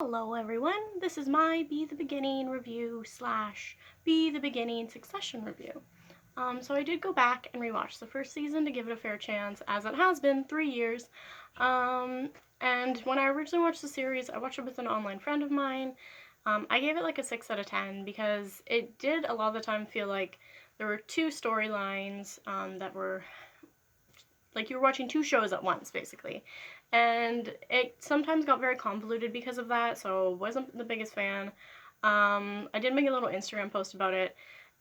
Hello everyone, this is my Be the Beginning review slash Be the Beginning Succession review. So I did go back and rewatch the first season to give it a fair chance, as it has been 3 years. And when I originally watched the series, I watched it with an online friend of mine. I gave it like a 6 out of 10 because it did a lot of the time feel like there were two storylines that were like you were watching two shows at once, basically. And it sometimes got very convoluted because of that, so wasn't the biggest fan. I did make a little Instagram post about it,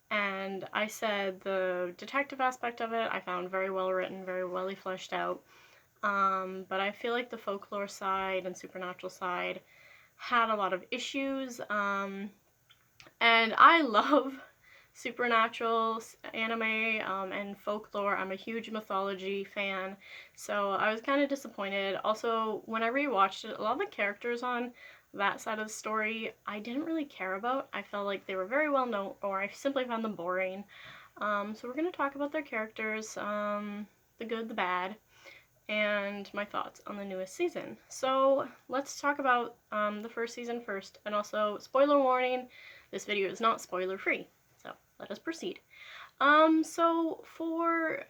and I said the detective aspect of it I found very well written, very well fleshed out. But I feel like the folklore side and supernatural side had a lot of issues. And I love supernatural anime and folklore. I'm a huge mythology fan, so I was kind of disappointed. Also, when I rewatched it, a lot of the characters on that side of the story I didn't really care about. I felt like they were very well known, or I simply found them boring. So we're going to talk about their characters, the good, the bad, and my thoughts on the newest season. So let's talk about the first season first, and also, spoiler warning, this video is not spoiler free. So let us proceed. So for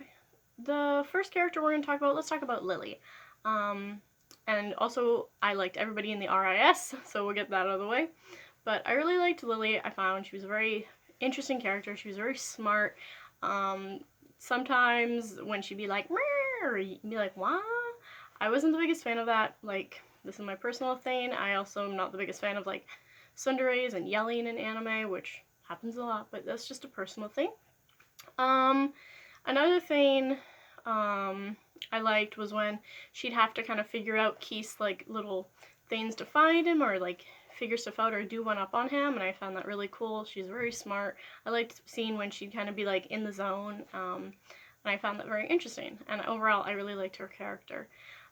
the first character we're going to talk about, let's talk about Lily. And also, I liked everybody in the RIS, so we'll get that out of the way. But I really liked Lily. I found she was a very interesting character. She was very smart. Sometimes when she'd be like, you'd be like, what? I wasn't the biggest fan of that. Like, this is my personal thing. I also am not the biggest fan of, like, tsunderes and yelling in anime, which happens a lot, but that's just a personal thing. Another thing I liked was when she'd have to kind of figure out Keith's, like, little things to find him, or, like, figure stuff out or do one up on him, and I found that really cool. She's very smart. I liked seeing when she'd kind of be, like, in the zone, and I found that very interesting, and overall I really liked her character.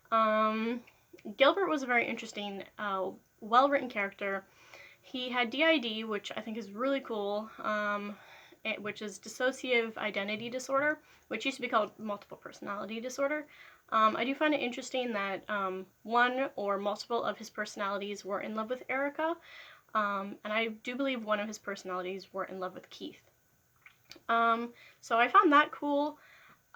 Gilbert was a very interesting, well-written character. He had DID, which I think is really cool, which is dissociative identity disorder, which used to be called multiple personality disorder. I do find it interesting that one or multiple of his personalities were in love with Erica, and I do believe one of his personalities were in love with Keith. So I found that cool.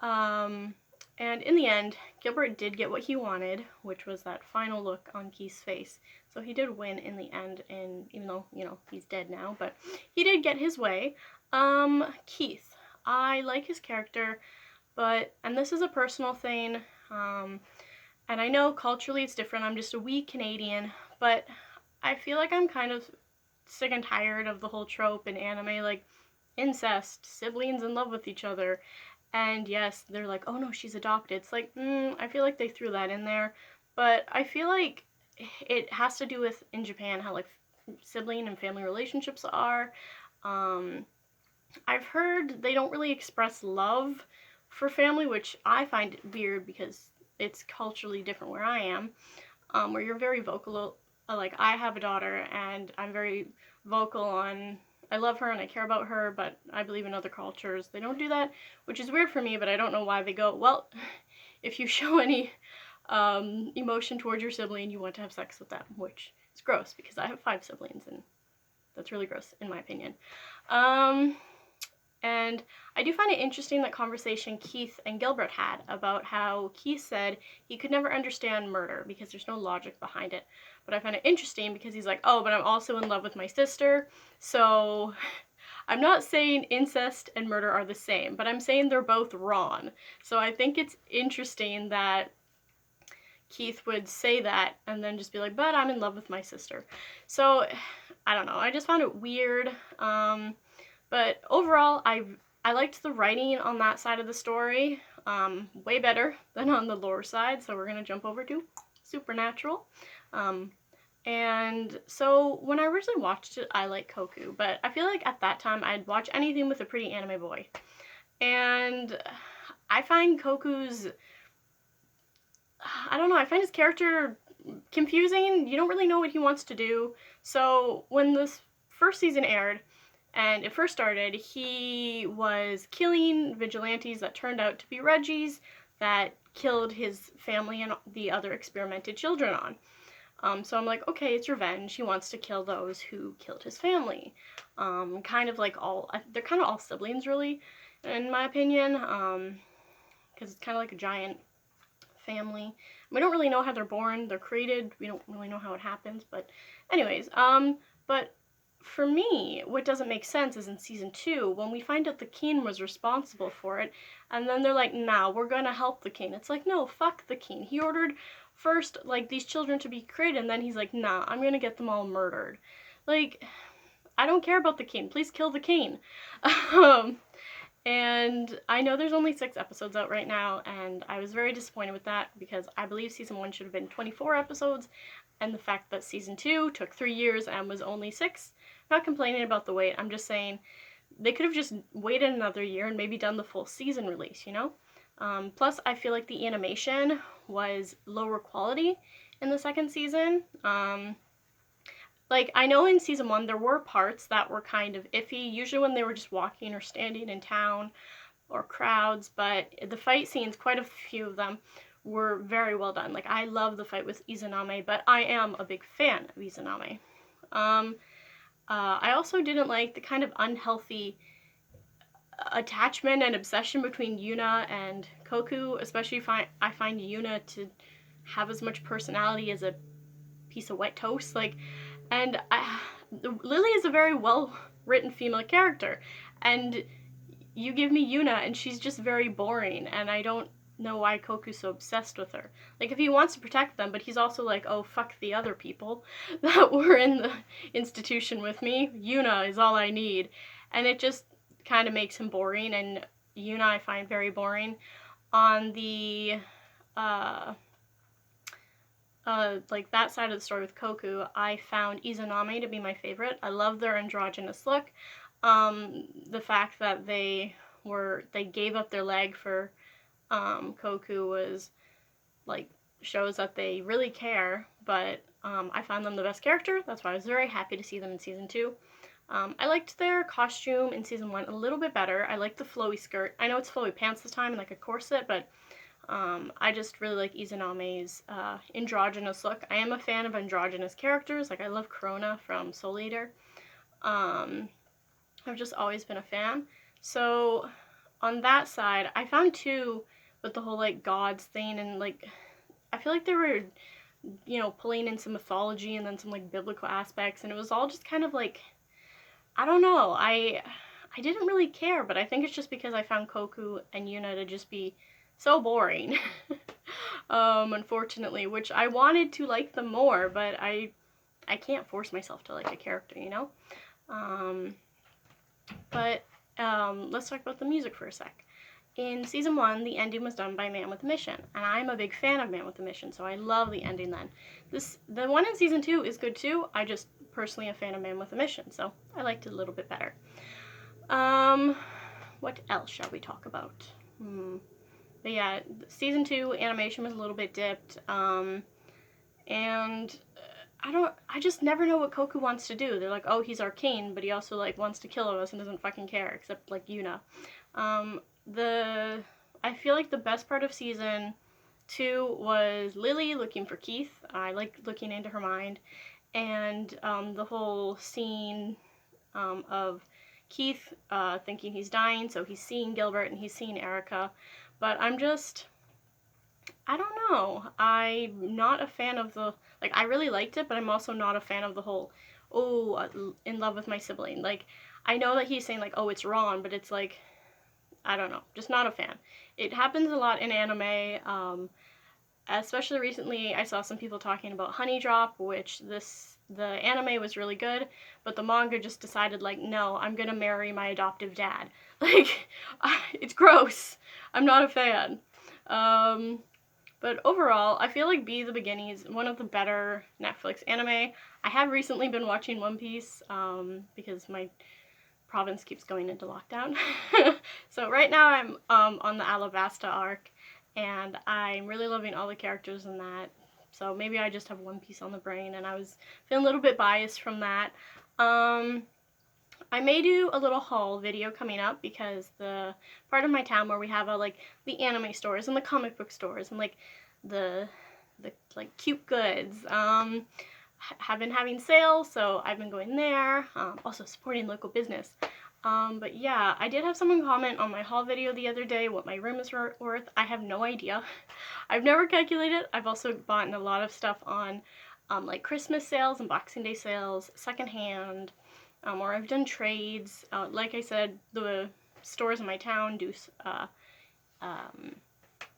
And in the end, Gilbert did get what he wanted, which was that final look on Keith's face. So he did win in the end, and even though, you know, he's dead now, but he did get his way. Keith. I like his character, but, and this is a personal thing, and I know culturally it's different, I'm just a wee Canadian, but I feel like I'm kind of sick and tired of the whole trope in anime, like, incest, siblings in love with each other, and yes, they're like, oh no, she's adopted. It's like, I feel like they threw that in there, but I feel like it has to do with, in Japan, how, like, sibling and family relationships are. I've heard they don't really express love for family, which I find weird because it's culturally different where I am, where you're very vocal. Like, I have a daughter, and I'm very vocal on, I love her and I care about her, but I believe in other cultures they don't do that, which is weird for me, but I don't know why they go, well, if you show any emotion towards your sibling, you want to have sex with them, which is gross because I have 5 siblings, and that's really gross in my opinion. And I do find it interesting that conversation Keith and Gilbert had about how Keith said he could never understand murder because there's no logic behind it. But I find it interesting because he's like, oh, but I'm also in love with my sister. So I'm not saying incest and murder are the same, but I'm saying they're both wrong. So I think it's interesting that Keith would say that and then just be like, but I'm in love with my sister. So I don't know. I just found it weird. But overall, I liked the writing on that side of the story way better than on the lore side, so we're going to jump over to Supernatural. And so when I originally watched it, I liked Koku, but I feel like at that time I'd watch anything with a pretty anime boy. And I find Koku's, I don't know, I find his character confusing. You don't really know what he wants to do. So when this first season aired, and it first started, he was killing vigilantes that turned out to be Reggies that killed his family and the other experimented children So I'm like, okay, it's revenge. He wants to kill those who killed his family. Kind of like they're kind of all siblings, really, in my opinion, because it's kind of like a giant family. We don't really know how they're born. They're created. We don't really know how it happens. But anyways, but for me, what doesn't make sense is in season 2, when we find out the king was responsible for it, and then they're like, nah, we're gonna help the king. It's like, no, fuck the king. He ordered first, like, these children to be created, and then he's like, nah, I'm gonna get them all murdered. Like, I don't care about the king. Please kill the king. And I know there's only 6 episodes out right now, and I was very disappointed with that because I believe season 1 should have been 24 episodes, and the fact that season 2 took 3 years and was only 6. I'm not complaining about the wait, I'm just saying they could have just waited another year and maybe done the full season release, you know? Plus, I feel like the animation was lower quality in the second season. Like, I know in season 1 there were parts that were kind of iffy, usually when they were just walking or standing in town or crowds, but the fight scenes, quite a few of them, were very well done. Like, I love the fight with Izanami, but I am a big fan of Izanami. I also didn't like the kind of unhealthy attachment and obsession between Yuna and Koku, especially if I find Yuna to have as much personality as a piece of wet toast. Like, and Lily is a very well-written female character, and you give me Yuna, and she's just very boring, and I don't know why Koku's so obsessed with her. Like, if he wants to protect them, but he's also like, oh, fuck the other people that were in the institution with me. Yuna is all I need. And it just kind of makes him boring, and Yuna I find very boring. On the like that side of the story with Koku, I found Izanami to be my favorite. I love their androgynous look. The fact that they gave up their leg for Koku was, like, shows that they really care, but I found them the best character. That's why I was very happy to see them in season 2. I liked their costume in season 1 a little bit better. I liked the flowy skirt. I know it's flowy pants this time and like a corset, but I just really like Izanami's androgynous look. I am a fan of androgynous characters. Like, I love Krona from Soul Eater. I've just always been a fan. So on that side, I found too, with the whole like gods thing, and like I feel like they were, you know, pulling in some mythology and then some like biblical aspects, and it was all just kind of like, I don't know, I didn't really care, but I think it's just because I found Koku and Yuna to just be so boring. Unfortunately, which I wanted to like them more, but I can't force myself to like a character, you know? Let's talk about the music for a sec. In season 1, the ending was done by Man with a Mission, and I'm a big fan of Man with a Mission, so I love the ending then. The one in season 2 is good too. I just personally am a fan of Man with a Mission, so I liked it a little bit better. What else shall we talk about? But yeah, season 2 animation was a little bit dipped, and I just never know what Koku wants to do. They're like, oh, he's our king, but he also like wants to kill us and doesn't fucking care, except like Yuna. I feel like the best part of season 2 was Lily looking for Keith. I like looking into her mind, and the whole scene of Keith thinking he's dying, so he's seeing Gilbert and he's seeing Erica. But I don't know. I'm not a fan of the, like, I really liked it, but I'm also not a fan of the whole, in love with my sibling. Like, I know that he's saying, like, oh, it's wrong, but it's like, I don't know, just not a fan. It happens a lot in anime, especially recently I saw some people talking about Honey Drop, which the anime was really good, but the manga just decided, like, no, I'm gonna marry my adoptive dad. Like, it's gross. I'm not a fan. But overall, I feel like Be the Beginning is one of the better Netflix anime. I have recently been watching One Piece, because my province keeps going into lockdown. So right now I'm on the Alabasta arc, and I'm really loving all the characters in that. So maybe I just have One Piece on the brain, and I was feeling a little bit biased from that. I may do a little haul video coming up, because the part of my town where we have like the anime stores and the comic book stores and like the the like cute goods. Have been having sales, so I've been going there. Also supporting local business. But yeah, I did have someone comment on my haul video the other day what my room is worth. I have no idea. I've never calculated. I've also bought a lot of stuff on like Christmas sales and Boxing Day sales, secondhand, or I've done trades. Like I said, the stores in my town do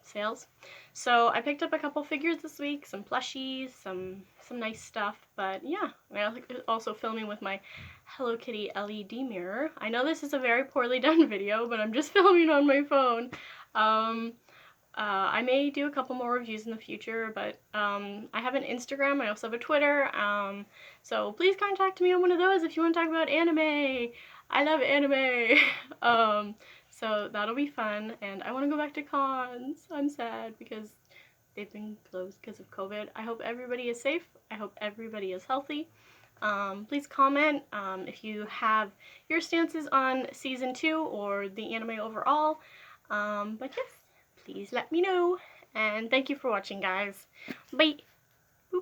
sales. So I picked up a couple figures this week, some plushies, some nice stuff, but yeah, I'm also filming with my Hello Kitty LED mirror. I know this is a very poorly done video, but I'm just filming on my phone. I may do a couple more reviews in the future, but I have an Instagram, I also have a Twitter, so please contact me on one of those if you want to talk about anime. I love anime. So that'll be fun, and I want to go back to cons. I'm sad because they've been closed because of COVID. I hope everybody is safe. I hope everybody is healthy. Please comment if you have your stances on season 2 or the anime overall. But yes, please let me know. And thank you for watching, guys. Bye!